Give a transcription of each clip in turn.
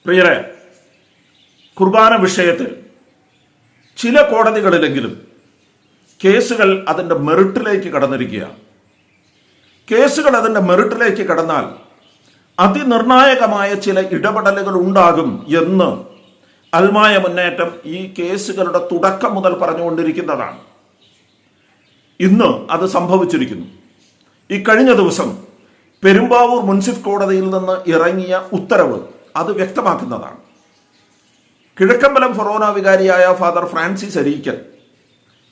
പ്രിയരെ, കുർബാന വിഷയത്തിൽ ചില കോടതികളിലെങ്കിലും കേസുകൾ അതിൻ്റെ മെറിറ്റിലേക്ക് കടന്നിരിക്കുകയാണ്. കേസുകൾ അതിൻ്റെ മെറിറ്റിലേക്ക് കടന്നാൽ അതിനിർണായകമായ ചില ഇടപെടലുകൾ ഉണ്ടാകും എന്ന് അൽമായ മുന്നേറ്റം ഈ കേസുകളുടെ തുടക്കം മുതൽ പറഞ്ഞുകൊണ്ടിരിക്കുന്നതാണ്. ഇന്ന് അത് സംഭവിച്ചിരിക്കുന്നു. ഈ കഴിഞ്ഞ ദിവസം പെരുമ്പാവൂർ മുൻസിഫ് കോടതിയിൽ നിന്ന് ഇറങ്ങിയ ഉത്തരവ് അത് വ്യക്തമാക്കുന്നതാണ്. കിഴക്കമ്പലം ഫൊറോന വികാരിയായ ഫാദർ ഫ്രാൻസിസ് അരീക്കൽ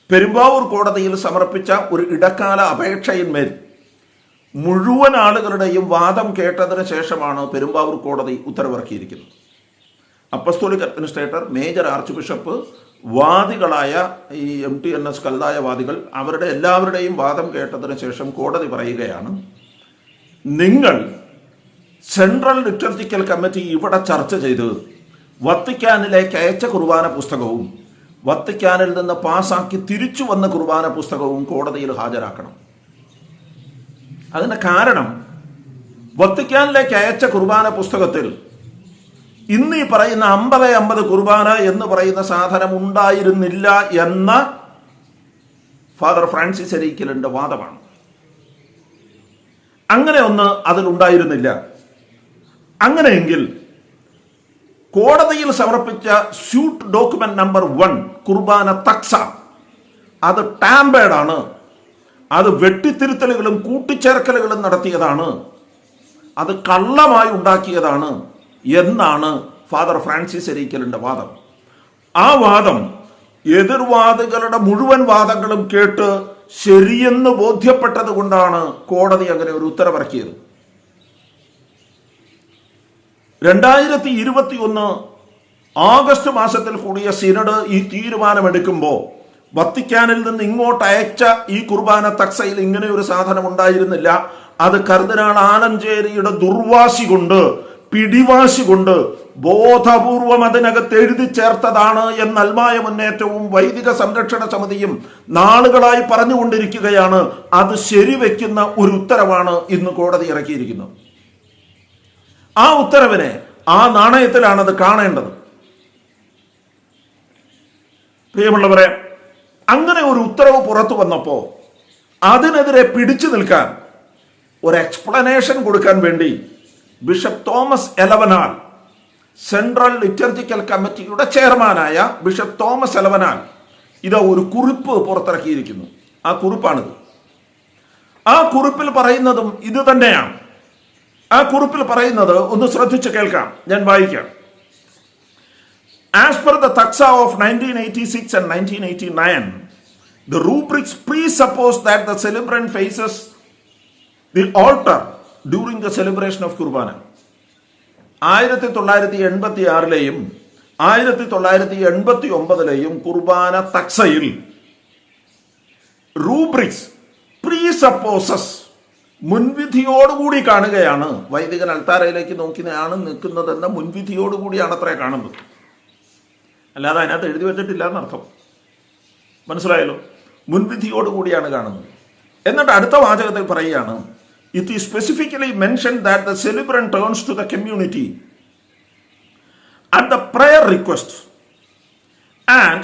പെരുമ്പാവൂർ കോടതിയിൽ സമർപ്പിച്ച ഒരു ഇടക്കാല അപേക്ഷയിന്മേൽ മുഴുവൻ ആളുകളുടെയും വാദം കേട്ടതിന് ശേഷമാണ് പെരുമ്പാവൂർ കോടതി ഉത്തരവിറക്കിയിരിക്കുന്നത്. Apostolic administrator, major archbishop, വാദികളായ ഈ MTNS കൽതായ വാദികൾ, അവരുടെ എല്ലാവരുടെയും വാദം കേട്ടതിന് ശേഷം കോടതി പറയുകയാണ്, നിങ്ങൾ സെൻട്രൽ ലിറ്റർജിക്കൽ കമ്മിറ്റി ഇവിടെ ചർച്ച ചെയ്ത് വത്തിക്കാനിലേക്ക് അയച്ച കുർബാന പുസ്തകവും വത്തിക്കാനിൽ നിന്ന് പാസാക്കി തിരിച്ചു വന്ന കുർബാന പുസ്തകവും കോടതിയിൽ ഹാജരാക്കണം. അതിൻ്റെ കാരണം, വത്തിക്കാനിലേക്ക് അയച്ച കുർബാന പുസ്തകത്തിൽ ഇന്ന് ഈ പറയുന്ന 50-50 കുർബാന എന്ന് പറയുന്ന സാധനം ഉണ്ടായിരുന്നില്ല എന്ന ഫാദർ ഫ്രാൻസിസ് അരീക്കലിന്റെ വാദമാണ്. അങ്ങനെ ഒന്ന് അതിലുണ്ടായിരുന്നില്ല. അങ്ങനെയെങ്കിൽ കോടതിയിൽ സമർപ്പിച്ച സ്യൂട്ട് ഡോക്യുമെന്റ് നമ്പർ 1 കുർബാന തക്സ അത് ടാമ്പേഡാണ്, അത് വെട്ടിത്തിരുത്തലുകളും കൂട്ടിച്ചേർക്കലുകളും നടത്തിയതാണ്, അത് കള്ളമായി ഉണ്ടാക്കിയതാണ് എന്നാണ് ഫാദർ ഫ്രാൻസിസ് അരീക്കലിന്റെ വാദം. ആ വാദം എതിർവാദികളുടെ മുഴുവൻ വാദങ്ങളും കേട്ട് ശരിയെന്ന് ബോധ്യപ്പെട്ടത് കൊണ്ടാണ് കോടതി അങ്ങനെ ഒരു ഉത്തരവിറക്കിയത്. 2021 ആഗസ്റ്റ് മാസത്തിൽ കൂടിയ സിനഡ് ഈ തീരുമാനമെടുക്കുമ്പോൾ വത്തിക്കാനിൽ നിന്ന് ഇങ്ങോട്ട് അയച്ച ഈ കുർബാന തക്സയിൽ ഇങ്ങനെ ഒരു സാധനം ഉണ്ടായിരുന്നില്ല, അത് കർദിനാൾ ആലഞ്ചേരിയുടെ ദുർവാശി കൊണ്ട്, പിടിവാശി കൊണ്ട് ബോധപൂർവം അതിനകത്ത് എഴുതി ചേർത്തതാണ് എന്ന് അൽമായ മുന്നേറ്റവും വൈദിക സംരക്ഷണ സമിതിയും നാളുകളായി പറഞ്ഞുകൊണ്ടിരിക്കുകയാണ്. അത് ശരിവെക്കുന്ന ഒരു ഉത്തരവാണ് ഇന്ന് കോടതി ഇറക്കിയിരിക്കുന്നത്. ആ ഉത്തരവിനെ ആ നാണയത്തിലാണ് അത് കാണേണ്ടത്. പ്രിയമുള്ളവരെ, അങ്ങനെ ഒരു ഉത്തരവ് പുറത്തു വന്നപ്പോൾ അതിനെതിരെ പിടിച്ചു നിൽക്കാൻ, ഒരു എക്സ്പ്ലനേഷൻ കൊടുക്കാൻ വേണ്ടി ബിഷപ്പ് തോമസ് എലവനാൽ, സെൻട്രൽ ലിറ്റർജിക്കൽ കമ്മിറ്റിയുടെ ചെയർമാനായ ബിഷപ്പ് തോമസ് എലവനാൽ ഇത് ഒരു കുറിപ്പ് പുറത്തിറക്കിയിരിക്കുന്നു. ആ കുറിപ്പാണിത്. ആ കുറിപ്പിൽ പറയുന്നതും ഇത് തന്നെയാണ്. ആ കുറിപ്പിൽ പറയുന്നത് ഒന്ന് ശ്രദ്ധിച്ച് കേൾക്കാം, ഞാൻ വായിക്കാം. As per the taxa of 1986 and 1989, the rubrics presuppose that the celebrant faces the altar during the celebration of Kurbana. 1986-ലെയും 1989-ലെയും കുർബാന തക്സയിൽ റൂബ്രിക്സ് പ്രീസപ്പോസസ് മുൻവിധിയോടുകൂടി കാണുകയാണ്. വൈദികൻ അൾത്താരയിലേക്ക് നോക്കിയാണ് നിൽക്കുന്നതെന്ന മുൻവിധിയോടുകൂടിയാണ് അത്രേ കാണുന്നത്, അല്ലാതെ അതിനകത്ത് എഴുതി വെച്ചിട്ടില്ല എന്നർത്ഥം. മനസ്സിലായല്ലോ? മുൻവിധിയോടുകൂടിയാണ് കാണുന്നത്. എന്നിട്ട് അടുത്ത വാചകത്തിൽ പറയുകയാണ്, it is specifically mentioned that the celebrant turns to the community at the prayer request and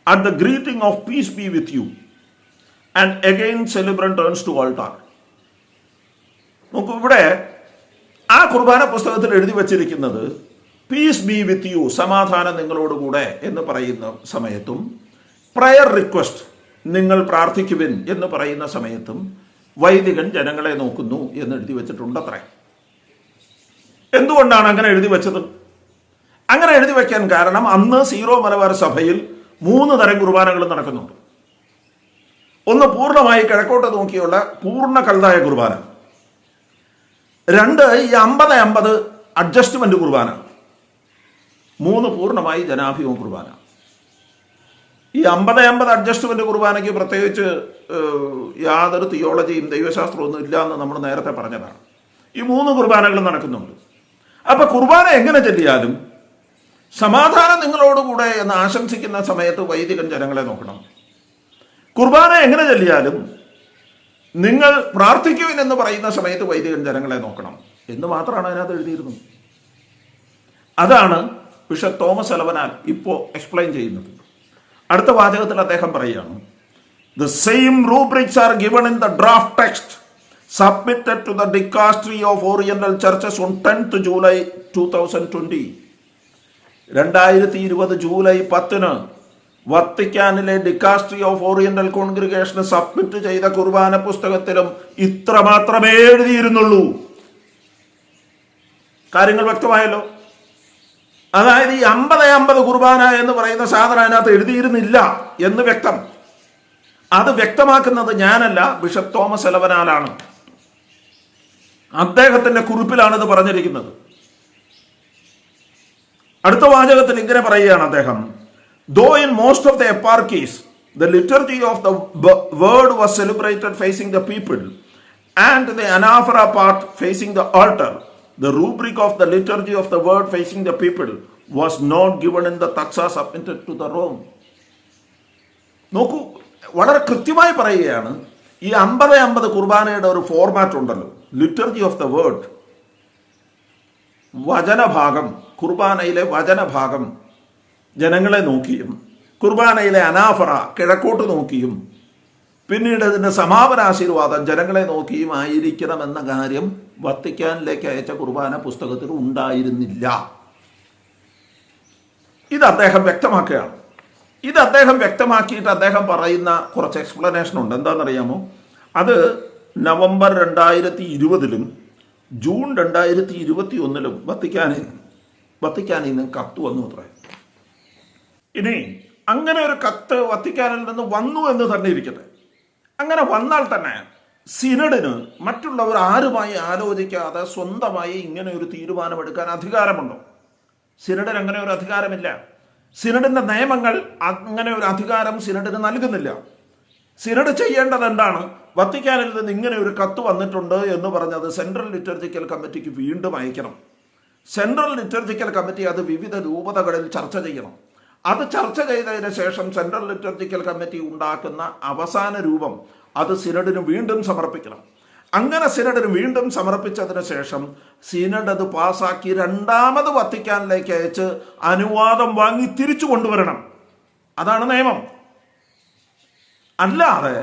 at the greeting of peace be with you, and again celebrant turns to altar. നോക്കൂ, ഇവിടെ ആ കുർബാന പുസ്തകത്തിൽ എഴുതി വച്ചിരിക്കുന്നത് പീസ് ബി വിത്ത് യു, സമാധാനം നിങ്ങളോടുകൂടെ എന്ന് പറയുന്ന സമയത്തും, പ്രയർ റിക്വസ്റ്റ്, നിങ്ങൾ പ്രാർത്ഥിക്കുവിൻ എന്ന് പറയുന്ന സമയത്തും വൈദികൻ ജനങ്ങളെ നോക്കുന്നു എന്ന് എഴുതി വെച്ചിട്ടുണ്ടത്രേ. എന്തുകൊണ്ടാണ് അങ്ങനെ എഴുതി വെച്ചത്? അങ്ങനെ എഴുതി വെക്കാൻ കാരണം, അന്ന് സീറോ മലബാർ സഭയിൽ 3 തരം കുർബാനകൾ നടക്കുന്നുണ്ട്. ഒന്ന് പൂർണ്ണമായി കിഴക്കോട്ട് നോക്കിയുള്ള പൂർണ്ണ കൽതായ കുർബാന. 2 ഈ 50-50 അഡ്ജസ്റ്റ്മെന്റ് കുർബാന. 3 പൂർണ്ണമായി ജനാഭിമുഖ കുർബാന. ഈ 50-50 അഡ്ജസ്റ്റ്മെന്റ് കുർബാനയ്ക്ക് പ്രത്യേകിച്ച് യാതൊരു തിയോളജിയും ദൈവശാസ്ത്രവും ഒന്നും ഇല്ല എന്ന് നമ്മൾ നേരത്തെ പറഞ്ഞതാണ്. ഈ 3 കുർബാനകൾ നടക്കുന്നുണ്ട്. അപ്പൊ കുർബാന എങ്ങനെ ചൊല്ലിയാലും സമാധാനം നിങ്ങളോടുകൂടെ എന്ന് ആശംസിക്കുന്ന സമയത്ത് വൈദികൻ ജനങ്ങളെ നോക്കണം. കുർബാന എങ്ങനെ ചൊല്ലിയാലും നിങ്ങൾ പ്രാർത്ഥിക്കുവിൻ എന്ന് പറയുന്ന സമയത്ത് വൈദികൻ ജനങ്ങളെ നോക്കണം എന്ന് മാത്രമാണ് അതിനകത്ത് എഴുതിയിരുന്നത്. അതാണ് ബിഷപ്പ് തോമസ് എലവനാൽ ഇപ്പോൾ എക്സ്പ്ലെയിൻ ചെയ്യുന്നത്. അടുത്ത വാചകത്തിൽ അദ്ദേഹം പറയുകയാണ്, The same rubrics are given in the draft text submitted to the Dicastery of Oriental Churches on 10th July 2020. 2020 July 10 വത്തിക്കാനിലെ ഡിക്കാസ്ട്രി ഓഫ് ഓറിയന്റൽ കോൺഗ്രിഗേഷന് സബ്മിറ്റ് ചെയ്ത കുർബാന പുസ്തകത്തിലും ഇത്ര മാത്രമേ എഴുതിയിരുന്നുള്ളൂ. കാര്യങ്ങൾ വ്യക്തമായല്ലോ. അതായത് ഈ 50-50 കുർബാന എന്ന് പറയുന്ന സാധനം അതിനകത്ത് എഴുതിയിരുന്നില്ല എന്ന് വ്യക്തം. അത് വ്യക്തമാക്കുന്നത് ഞാനല്ല, ബിഷപ്പ് തോമസ് എലവനാലാണ്. അദ്ദേഹത്തിന്റെ കുറിപ്പിലാണ് ഇത് പറഞ്ഞിരിക്കുന്നത്. അടുത്ത വാചകത്തിൽ ഇങ്ങനെ പറയുകയാണ് അദ്ദേഹം, Though in most of the eparchies the liturgy of the word was celebrated facing the people and the anaphora part facing the altar, the rubric of the liturgy of the word facing the people was not given in the taxa submitted to the Rome. നോക്കൂ, വളരെ കൃത്യമായി പറയുകയാണ്, ഈ 50-50 കുർബാനയുടെ ഒരു format ഉണ്ടല്ലോ, liturgy of the word, വചനഭാഗം, കുർബാനയിലെ വചനഭാഗം ജനങ്ങളെ നോക്കിയും കുർബാനയിലെ അനാഫറ കിഴക്കോട്ട് നോക്കിയും പിന്നീട് ഇതിൻ്റെ സമാപനാശീർവാദം ജനങ്ങളെ നോക്കിയും ആയിരിക്കണമെന്ന കാര്യം വത്തിക്കാനിലേക്ക് അയച്ച കുർബാന പുസ്തകത്തിൽ ഉണ്ടായിരുന്നില്ല. ഇത് അദ്ദേഹം വ്യക്തമാക്കുകയാണ്. ഇത് അദ്ദേഹം വ്യക്തമാക്കിയിട്ട് അദ്ദേഹം പറയുന്ന കുറച്ച് എക്സ്പ്ലനേഷൻ ഉണ്ട്. എന്താണെന്നറിയാമോ? അത് നവംബർ 2020 ജൂൺ 2021 വത്തിക്കാനിൽ നിന്ന് കത്ത് വന്നു അത്രേ. ഇനി അങ്ങനെ ഒരു കത്ത് വത്തിക്കാനിൽ നിന്ന് വന്നു എന്ന് തന്നെ ഇരിക്കട്ടെ. അങ്ങനെ വന്നാൽ തന്നെ സിനഡിന് മറ്റുള്ളവർ ആരുമായി ആലോചിക്കാതെ സ്വന്തമായി ഇങ്ങനെ ഒരു തീരുമാനമെടുക്കാൻ അധികാരമുണ്ടോ? സിനഡിന് അങ്ങനെ ഒരു അധികാരമില്ല. സിനഡിന്റെ നിയമങ്ങൾ അങ്ങനെ ഒരു അധികാരം സിനഡിന് നൽകുന്നില്ല. സിനഡ് ചെയ്യേണ്ടത് എന്താണ്? വത്തിക്കാനിൽ നിന്ന് ഇങ്ങനെ ഒരു കത്ത് വന്നിട്ടുണ്ട് എന്ന് പറഞ്ഞത് സെൻട്രൽ ലിറ്റർജിക്കൽ കമ്മിറ്റിക്ക് വീണ്ടും അയക്കണം. സെൻട്രൽ ലിറ്റർജിക്കൽ കമ്മിറ്റി അത് വിവിധ രൂപതകളിൽ ചർച്ച ചെയ്യണം. അത് ചർച്ച ചെയ്തതിന് ശേഷം സെൻട്രൽ ലിറ്റർജിക്കൽ കമ്മിറ്റി ഉണ്ടാക്കുന്ന അവസാന രൂപം അത് സിനഡിന് വീണ്ടും സമർപ്പിക്കണം. അങ്ങനെ സിനഡിന് വീണ്ടും സമർപ്പിച്ചതിന് ശേഷം സിനഡ് അത് പാസാക്കി രണ്ടാമത് വത്തിക്കാനിലേക്ക് അയച്ച് അനുവാദം വാങ്ങി തിരിച്ചു കൊണ്ടുവരണം. അതാണ് നിയമം. അല്ലാതെ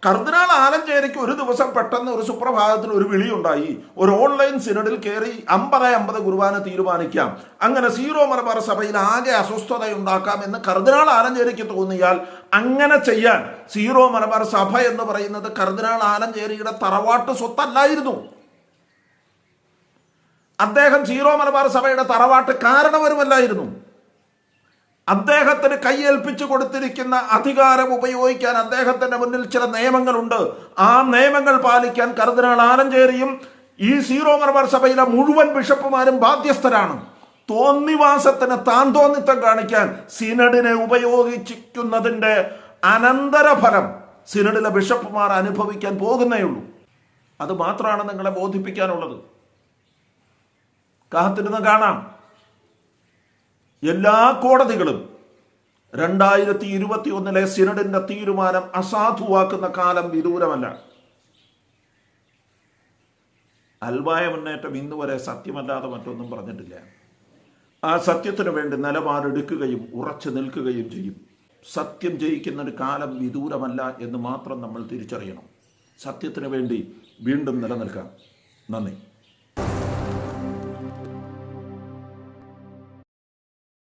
കർദിനാൾ ആലഞ്ചേരിക്ക് ഒരു ദിവസം പെട്ടെന്ന് ഒരു സുപ്രഭാതത്തിൽ ഒരു വിളിയുണ്ടായി, ഒരു ഓൺലൈൻ സിനഡിൽ കയറി 50-50 കുർബാന തീരുമാനിക്കാം, അങ്ങനെ സീറോ മലബാർ സഭയിൽ ആകെ അസ്വസ്ഥതയുണ്ടാക്കാം എന്ന് കർദിനാൾ ആലഞ്ചേരിക്ക് തോന്നിയാൽ അങ്ങനെ ചെയ്യാൻ സീറോ മലബാർ സഭ എന്ന് പറയുന്നത് കർദിനാൾ ആലഞ്ചേരിയുടെ തറവാട്ട് സ്വത്തല്ലായിരുന്നു. അദ്ദേഹം സീറോ മലബാർ സഭയുടെ തറവാട്ട് കാരണവരുമല്ലായിരുന്നു. അദ്ദേഹത്തിന് കൈയേൽപ്പിച്ചു കൊടുത്തിരിക്കുന്ന അധികാരം ഉപയോഗിക്കാൻ അദ്ദേഹത്തിന്റെ മുന്നിൽ ചില നിയമങ്ങളുണ്ട്. ആ നിയമങ്ങൾ പാലിക്കാൻ കർദിനാൾ ആലഞ്ചേരിയും ഈ സീറോ മലബാർ സഭയിലെ മുഴുവൻ ബിഷപ്പുമാരും ബാധ്യസ്ഥരാണ്. തോന്നിവാസത്തിന് താന്തോന്നിത്തം കാണിക്കാൻ സിനഡിനെ ഉപയോഗിക്കുന്നതിന്റെ അനന്തരഫലം സിനഡിലെ ബിഷപ്പുമാർ അനുഭവിക്കാൻ പോകുന്നേയുള്ളൂ. അത് മാത്രമാണ് നിങ്ങളെ ബോധിപ്പിക്കാനുള്ളത്. കാത്തിരുന്ന് കാണാം. എല്ലാ കോടതികളും 2021 സിനഡിന്റെ തീരുമാനം അസാധുവാക്കുന്ന കാലം വിദൂരമല്ല. അൽമായ മുന്നേറ്റം ഇന്നുവരെ സത്യമല്ലാതെ മറ്റൊന്നും പറഞ്ഞിട്ടില്ല. ആ സത്യത്തിനു വേണ്ടി നിലപാടെടുക്കുകയും ഉറച്ചു നിൽക്കുകയും ചെയ്യും. സത്യം ജയിക്കുന്ന ഒരു കാലം വിദൂരമല്ല എന്ന് മാത്രം നമ്മൾ തിരിച്ചറിയണം. സത്യത്തിനു വേണ്ടി വീണ്ടും നിലനിൽക്കാം. നന്ദി.